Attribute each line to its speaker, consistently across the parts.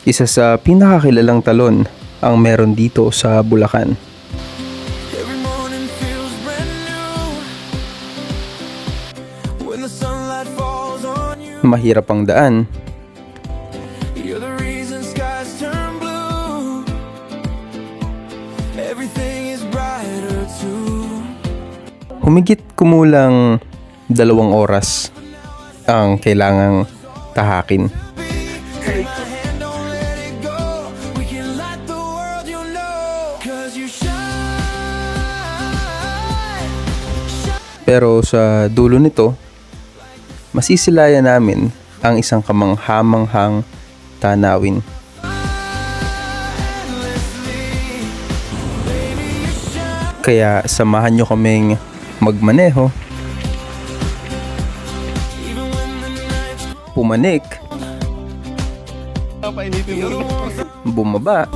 Speaker 1: Isa sa pinakakilalang talon ang meron dito sa Bulacan.
Speaker 2: Every morning feels brand new when the sunlight falls on you.
Speaker 1: Mahirap ang daan,
Speaker 2: You're the reason skies turn blue. Everything is brighter too.
Speaker 1: humigit kumulang 2 oras ang kailangang tahakin.
Speaker 2: Take my hand, don't let it go. We can light the world, you know. 'Cause you shine.
Speaker 1: Pero sa dulo nito, masisilayan namin ang isang kamangha-manghang tanawin. Kaya samahan nyo kaming magmaneho, pumanik, bumaba,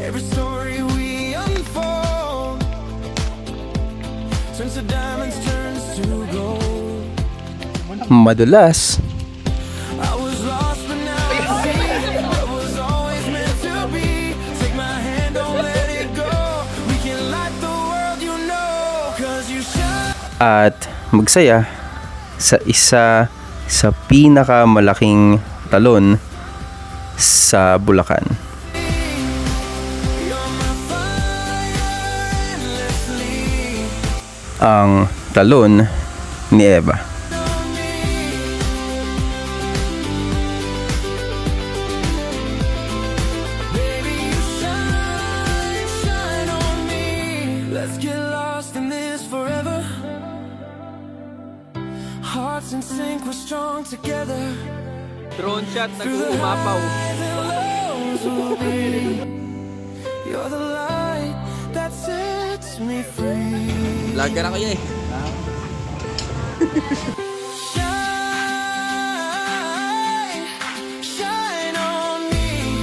Speaker 2: Every story we unfold turns to diamonds, turns to gold.
Speaker 1: madulas,
Speaker 2: I was lost, but now I see what was always meant to be. Take my hand, don't let it go. We can light the world, you know. 'Cause you shine.
Speaker 1: at magsaya sa isa sa pinakamalaking talon sa Bulacan.
Speaker 2: You're my fire endlessly.
Speaker 1: Ang talon ni Eva.
Speaker 2: Baby, you shine, shine on me. Let's get lost in this forever. Hearts in sync, we're strong together.
Speaker 3: Drone shot, nag-uumapaw.
Speaker 2: You're the light that sets me free.
Speaker 3: Laga na kayo eh.
Speaker 2: Shine, shine on me.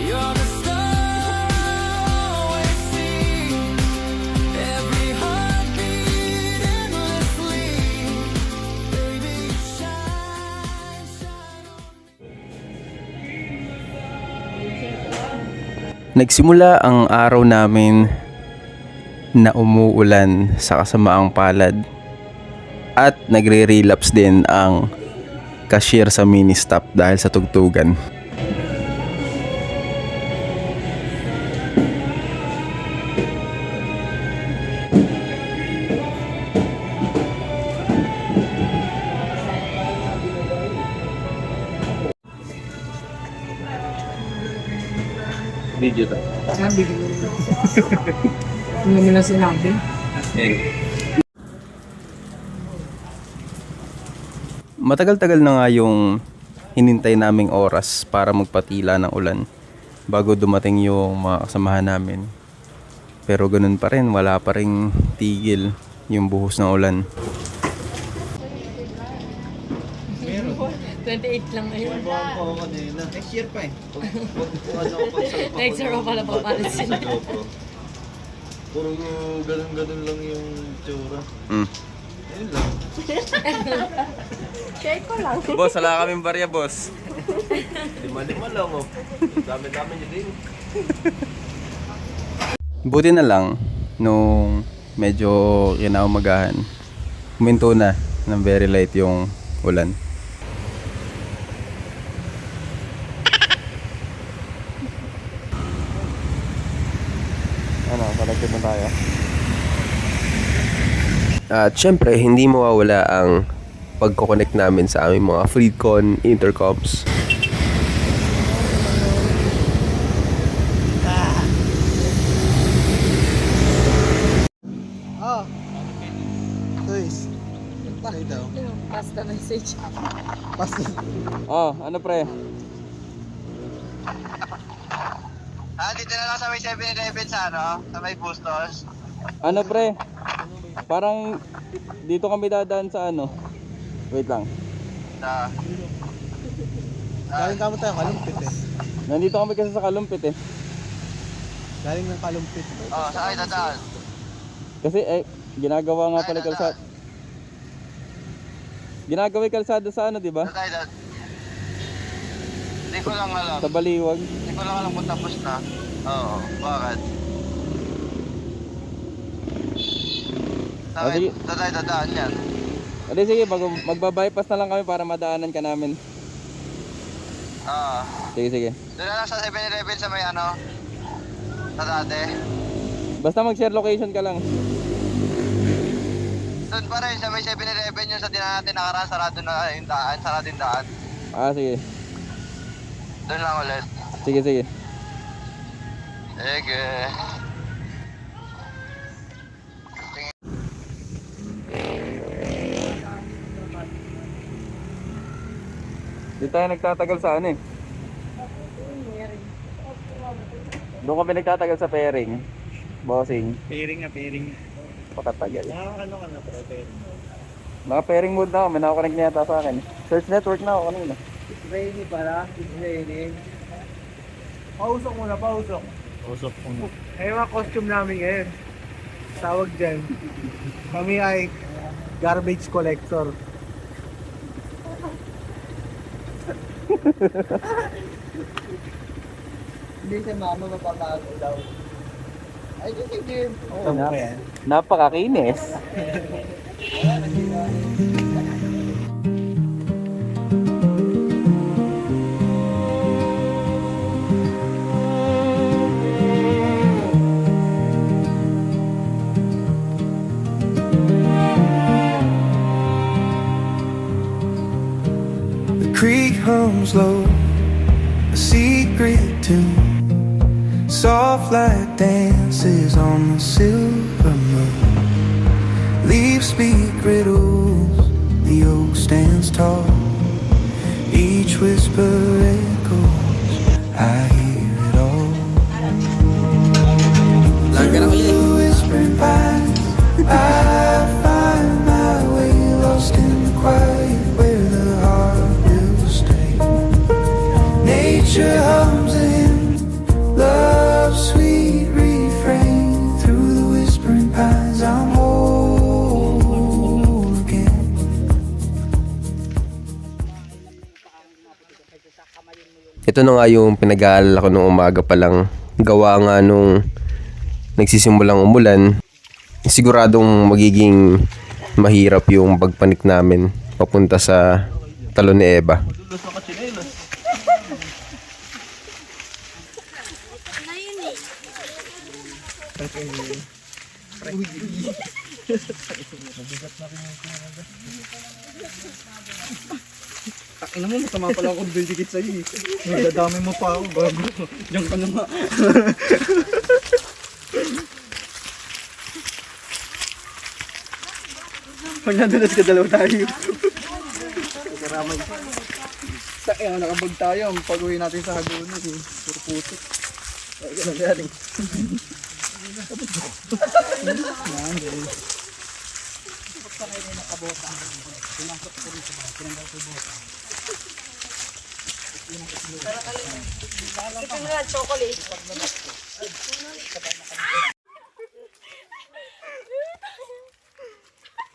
Speaker 2: You're the star I always see. Every heartbeat endlessly. Baby, shine, shine on me.
Speaker 1: Nagsimula ang araw namin na umuulan sa kasamaang palad at nagre-relapse din ang cashier sa mini stop dahil sa tugtugan.
Speaker 3: Video to.
Speaker 4: Sabi ko. Hindi nila sinabi.
Speaker 1: Matagal-tagal na nga yung hinintay naming oras para magpatila ng ulan bago dumating yung mga kasamahan namin. Pero ganun pa rin, wala pa rin tigil yung buhos ng ulan.
Speaker 4: 28 lang ngayon.
Speaker 3: Next year pa eh.
Speaker 4: Next year pala papalisin.
Speaker 5: Puro ganun-ganun lang yung tsura. Ayun lang.
Speaker 4: Share ko lang.
Speaker 1: Boss, wala kaming barya, boss.
Speaker 5: Lima-lima lang oh. Dami-dami niya din.
Speaker 1: Buti na lang nung medyo kinaumagahan, huminto na ng very light yung ulan. Ano, palagkit na tayo. At syempre, hindi mawawala ang pagkoconnect namin sa aming mga Freecon intercoms.
Speaker 5: Guys, bakit daw?
Speaker 4: Pasta message.
Speaker 1: Oh, ano pre?
Speaker 6: Dito na lang sa may 7-Eleven sa sa may Bustos.
Speaker 1: Ano pre? Parang dito kami dadaan sa ano. Wait lang.
Speaker 6: Sa,
Speaker 5: Galing kamo tayo Kalumpit eh.
Speaker 1: Nandito kami kasi sa Kalumpit eh.
Speaker 5: Galing ng Kalumpit.
Speaker 6: sa ay dadaan.
Speaker 1: Kasi ginagawa nga pala kalsada. Ginagawa yung kalsada sa ano, di ba?
Speaker 6: Tatay, hindi ko lang alam.
Speaker 1: Sa Baliwag.
Speaker 6: Hindi ko lang alam kung tapos na. Oo, bakit?
Speaker 1: Ah, sige.
Speaker 6: Tatay, dadaan yan.
Speaker 1: O di sige, magbabypass na lang kami para madaanan ka namin.
Speaker 6: Oo.
Speaker 1: Sige, sige.
Speaker 6: Doon na lang sa 7-Eleven sa may ano, sa dati.
Speaker 1: Basta mag-share location ka lang.
Speaker 6: Doon pa rin sa may 7-Eleven yung sa dinan natin nakaraan, sarado na yung daan, sarado yung daan.
Speaker 1: Ah, sige.
Speaker 6: Doon lang ulit.
Speaker 1: Sige, sige.
Speaker 6: Sige.
Speaker 1: Di tayo nagtatagal sa ano eh. Doon kami nagtatagal sa pairing. Bossing.
Speaker 3: Pairing na pairing.
Speaker 1: Pakatagal.
Speaker 3: Ano ka na pre?
Speaker 1: Naka-pairing mode na ako. May nakakonect na yata sa akin. Search network na ako kanina.
Speaker 3: It's raining pala. It's raining. Pausok muna, pausok.
Speaker 5: Usok mo.
Speaker 3: Ayun ang costume namin ngayon. Tawag dyan. Kami ay garbage collector. Hindi si mama mapapalo daw. Ay, hindi. Oo, yan.
Speaker 1: Napakakinis.
Speaker 2: The creek hums low, a secret tune. Soft light dances on the silver moon. Leaves speak riddles, the oak stands tall. Each whisper echoes, I hear it all. Through the whispering pines, I find my way, lost in the quiet where the heart will stay. Nature hums a hymn, love's sweet refrain. Through the whispering pines, I'm whole again.
Speaker 1: Ito na nga yung pinag-aalala ko nung umaga pa lang. Gawa nga nung nagsisimulang umulan. Siguradong magiging mahirap yung pagpanik namin papunta sa Talon ni Eva.
Speaker 3: Ina mo, masama pala akong didikit sa'yo eh. Nagdadami mo pa ako, bago. Diyan ka na nga. Pag nadulas ka, dalawa tayo. Pagkaramay. Kaya nakabag tayo, pag-uwi natin sa Hagonon eh. Puro puso. Ay, ganun galing. Yan, ganun.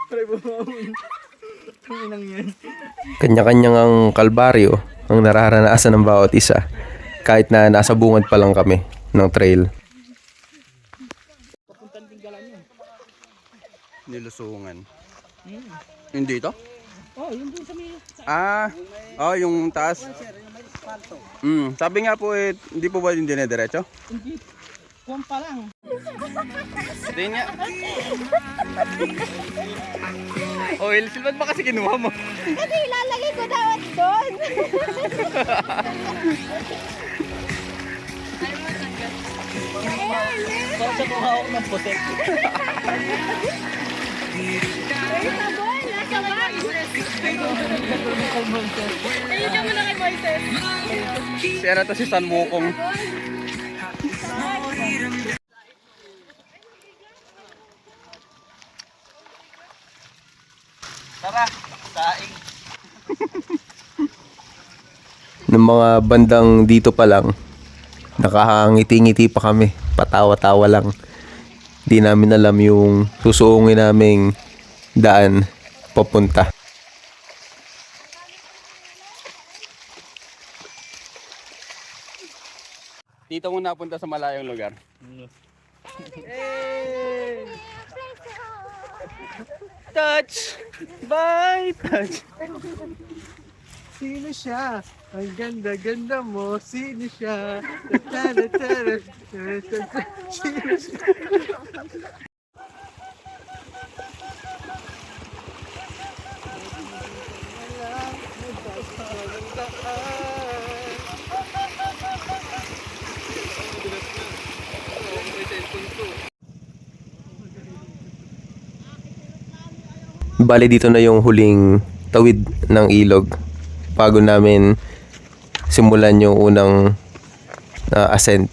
Speaker 3: Pare, bumawin. Ang inang yan.
Speaker 1: Kanya-kanyang ang kalbaryo ang nararanasan ng bawat isa. Kahit na nasa bungad pa lang kami ng trail. Nilusungan. Hindi ito?
Speaker 4: Oh, yung dun sa may...
Speaker 1: Yung taas. Sabi nga po hindi po ba yung dinediretso?
Speaker 4: Hindi. Kuwan pa lang.
Speaker 1: Hindi nga. Oil silvad ba kasi kinuha mo?
Speaker 4: Kasi ilalagay ko dapat doon.
Speaker 3: Parang sa kumahawak ng putek.
Speaker 4: Ay, sabon! Nasa bag! Ayun ka muna kay Moises.
Speaker 1: Si ano to si San Wukong.
Speaker 3: Tara, saing.
Speaker 1: Ng mga bandang dito pa lang, nakahangiti-ngiti pa kami. Patawa-tawa lang. Di namin alam yung susuungin naming daan papunta. Dito muna punta sa malayong lugar. Touch! Bye! Touch!
Speaker 3: Sino siya? Ang ganda-ganda mo. Sino siya? Tara-tara. Sino siya?
Speaker 1: Bali dito na yung huling tawid ng ilog bago namin simulan yung unang ascent.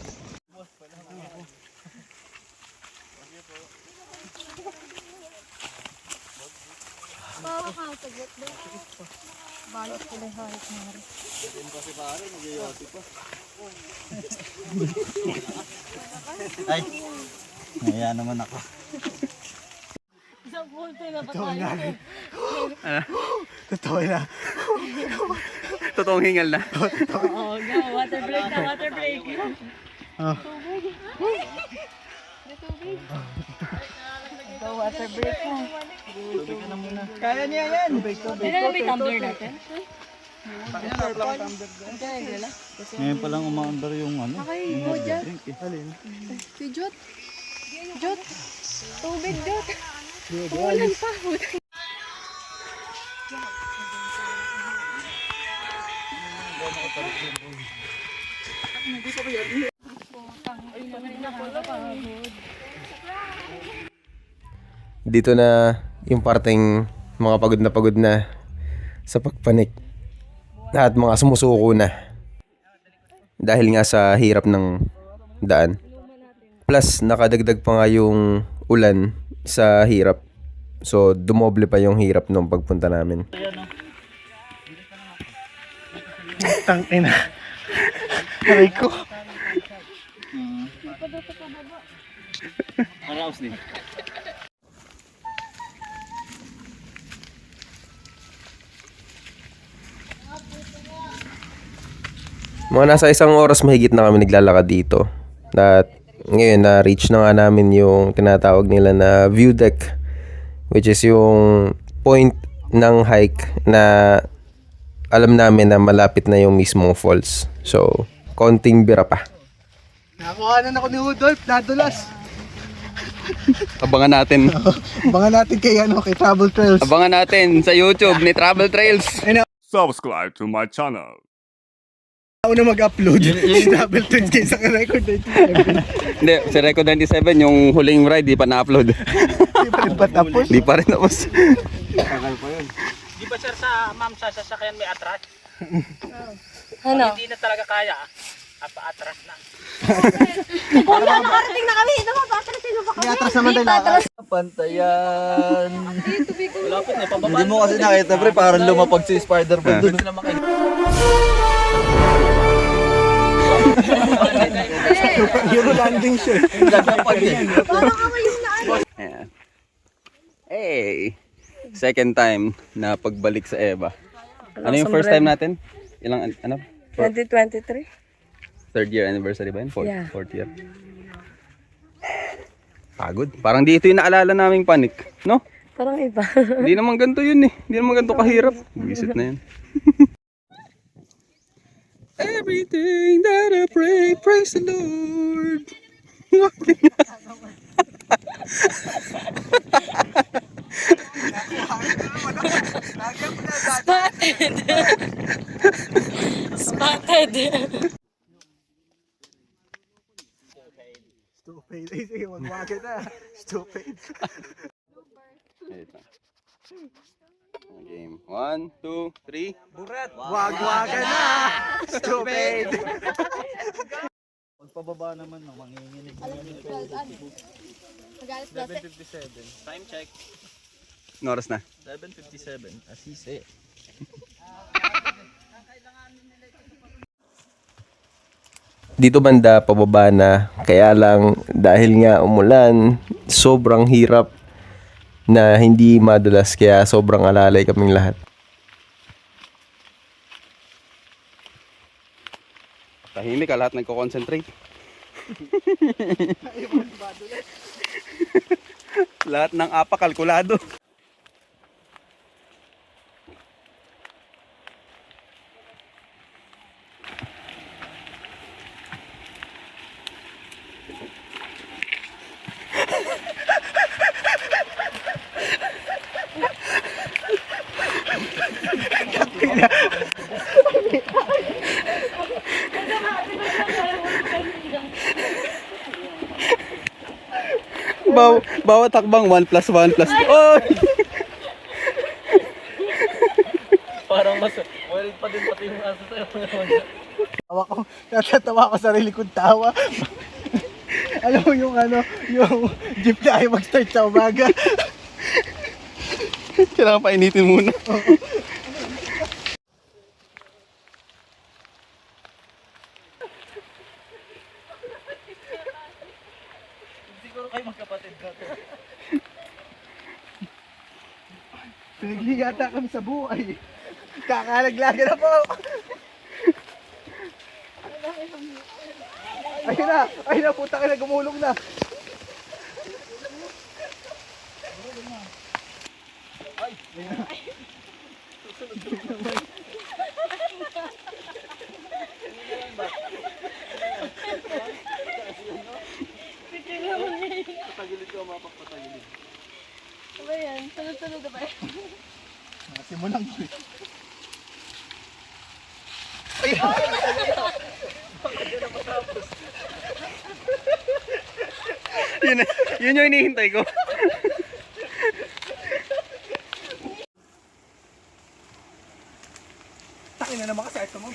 Speaker 3: Kaya naman ako. Totoo na.
Speaker 1: Totoong hingal na.
Speaker 4: Oo, go. Water break na, water break. Go, water break na.
Speaker 3: Kaya niya yan.
Speaker 4: Kailan may tumbler natin?
Speaker 3: Ngayon pa lang umaandar yung ano.
Speaker 4: Okay, go dyan. Si Jot. Jot. Tubig, Jot. Ulan pa.
Speaker 1: Dito na yung parteng mga pagod na sa pagpanik at mga sumusuko na dahil nga sa hirap ng daan. Plus nakadagdag pa nga yung ulan sa hirap. So dumoble pa yung hirap nung pagpunta namin.
Speaker 3: Tangina. Aray ko. Maraos din.
Speaker 1: Mga nasa 1 oras mahigit na kami naglalakad dito. At ngayon na-reach na nga namin yung tinatawag nila na view deck, which is yung point ng hike na alam namin na malapit na yung mismong falls. So, konting bira pa.
Speaker 3: Nakuha na ako ni Rudolph. Nadulas.
Speaker 1: Abangan natin.
Speaker 3: Abangan natin kay Travel Trails.
Speaker 1: Abangan natin sa YouTube ni Travel Trails.
Speaker 7: Subscribe to my channel.
Speaker 3: Ako na mag-upload. Yung Travel Trails kayo sa record 97.
Speaker 1: Hindi, si Record 97 yung huling ride di pa na-upload.
Speaker 3: Hindi pa rin pa tapos.
Speaker 1: Di pa rin tapos.
Speaker 8: Di ba sir sa ma'am sa sasakyan may atras?
Speaker 4: Ano?
Speaker 8: Hindi na talaga kaya. Apa-atras na.
Speaker 4: Kuya, nakarating na kami. Ito ba? Patrasin mo ba kami?
Speaker 3: May atras naman tayo lakad. Pantayan. Hindi mo kasi nakita pre, parang lumapag si Spider-Man dun. Euro landing siya.
Speaker 4: Parang kami yung
Speaker 1: Ayan. Hey! Second time na pagbalik sa Eva. Ano yung first time natin? Ilang, ano?
Speaker 9: 2023?
Speaker 1: Third year anniversary ba yun?
Speaker 9: Yeah.
Speaker 1: Fourth year. Pagod. Parang dito yung naalala naming panik. No?
Speaker 9: Parang iba.
Speaker 1: Hindi naman ganito yun eh. Hindi naman ganito kahirap. Visit na yun. Everything that I pray, praise the Lord.
Speaker 9: Spotted.
Speaker 3: Stupid. Ay, sige, magwaga na. Stupid.
Speaker 1: Ito. Game. 1, 2, 3.
Speaker 3: Wagwaga na. Stupid. Pagpababa naman, no, manginginig.
Speaker 8: 7:57. Time check.
Speaker 1: Ano oras na?
Speaker 8: 7:57. Asise.
Speaker 1: Dito banda pababa na, kaya lang dahil nga umulan, sobrang hirap na hindi madulas, kaya sobrang alalay kaming lahat. Tahimik ka, lahat nagko-concentrate. Lahat ng apa kalkulado. Bawat takbang 1 plus 1 plus 2. Oh!
Speaker 8: Parang mas, worried pa din pati yung aso sa'yo.
Speaker 3: Tawa ko, natatawa ko sarili kong tawa. Alam mo yung yung jeep na ay mag-start sa umaga.
Speaker 1: Kailangan painitin muna.
Speaker 8: Siguro kayo magkapatid ka.
Speaker 3: Pinaghihiyata kami sa buhay. Kakalaglaga na po. Ayun na, puta ka na, gumulong na.
Speaker 4: Ano ba yan? Sunod-sunod na ba yan?
Speaker 3: Simulan ko.
Speaker 1: Yun yung hinihintay ko.
Speaker 3: Takin na naman kasi ito mo.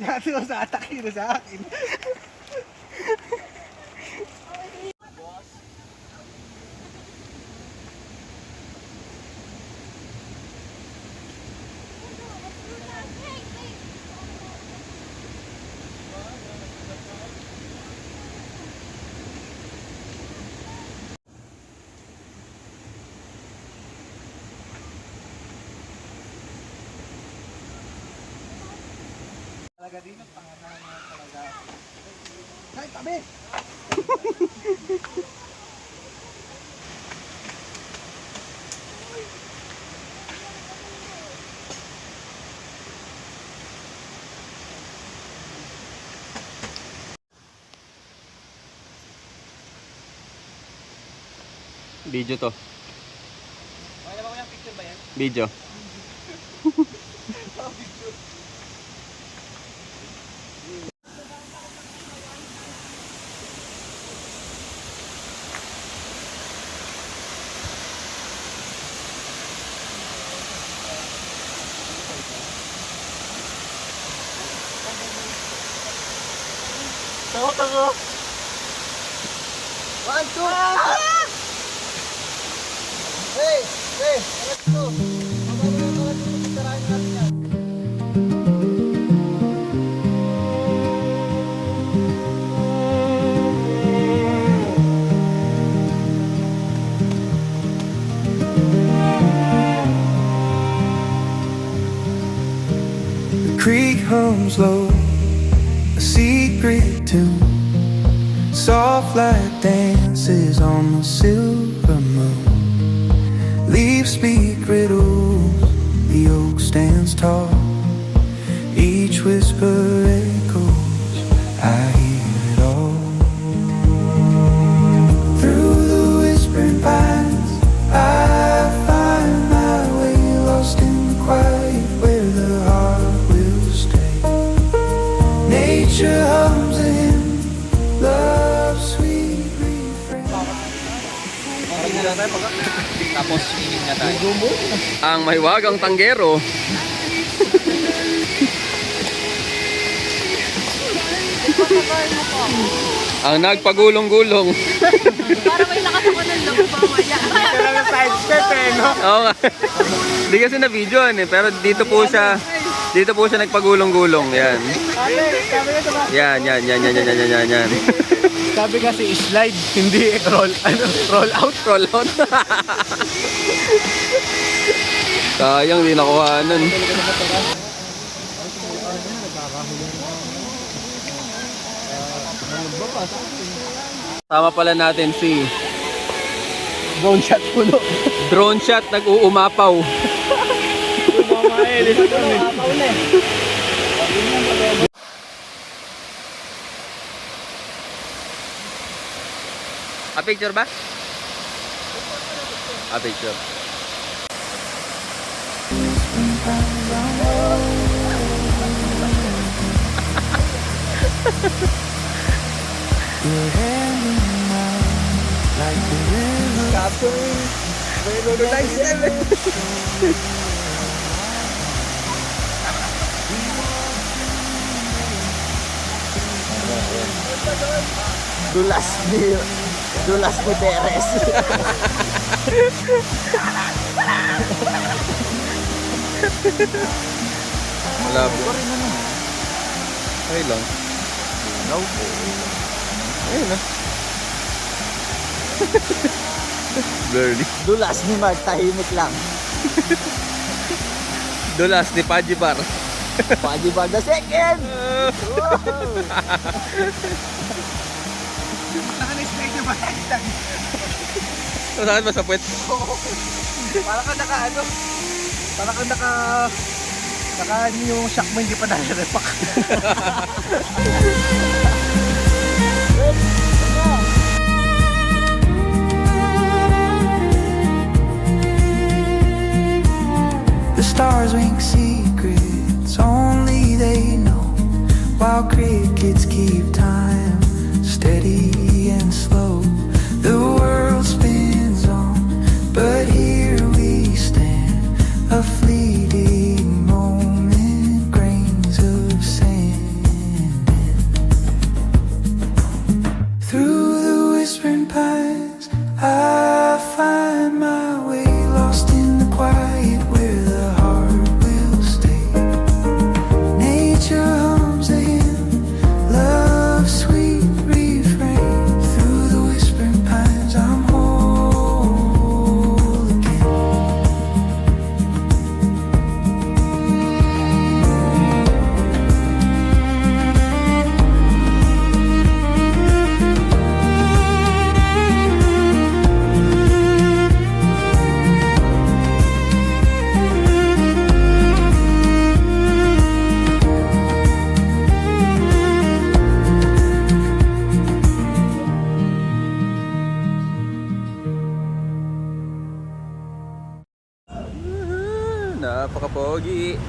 Speaker 3: Kasi sa atake na sa akin. Talaga din ang pangalan mo talaga. Kahit tabi!
Speaker 1: Video to.
Speaker 8: Okay na ba yung picture ba yan?
Speaker 1: Video.
Speaker 3: Takot ako! 1, 2! Hey! Hey! Let's go! Tarahin natin yan.
Speaker 2: The creek hums low, a secret tune. Soft light dances on the silver moon. Leaves speak riddles, the oak stands tall. Each whisper echoes, I hear it all. Through the whispering pines, I find my way, lost in the quiet where the heart will stay. Nature hums a hymn, love's sweet refrain.
Speaker 8: Tapos swimming na tayo.
Speaker 1: Ang mahiwagang tanggero. Ang nagpagulong-gulong.
Speaker 4: Para may lakas ako ng loob mamaya.
Speaker 3: Kaya na side step eh, no?
Speaker 1: Oo nga. Hindi kasi na video eh, pero dito po siya Dito po siya nagpagulong-gulong. Yan. Yan.
Speaker 3: Sabi kasi slide, hindi roll, roll out.
Speaker 1: Roll out. Sayang, di nakuhanan. Tama pala natin si
Speaker 3: Drone shot puno.
Speaker 1: Drone Shot, nag-uumapaw. A picture ba? A picture.
Speaker 3: Dulas ni Perez.
Speaker 1: Malabo. Okay lang. Ayun na. Blurry.
Speaker 3: Dulas ni Mark, tahimik lang.
Speaker 1: Dulas ni Pajibar.
Speaker 3: Pajibar the second!
Speaker 1: Saan ba sa puwet?
Speaker 3: Parang ka naka ano? Parang ka naka yung shock mo hindi pa nare-repack.
Speaker 2: The stars wink secrets only they know, while crickets keep time steady and slow. The world spins on, but here we stand, a fleeting moment, grains of sand. Through the whispering pines, I find my way, lost in the quiet where the heart will stay. Nature hums a hymn, love's sweet refrain. Through the whispering pines, I'm whole again.
Speaker 1: Napaka-pogi.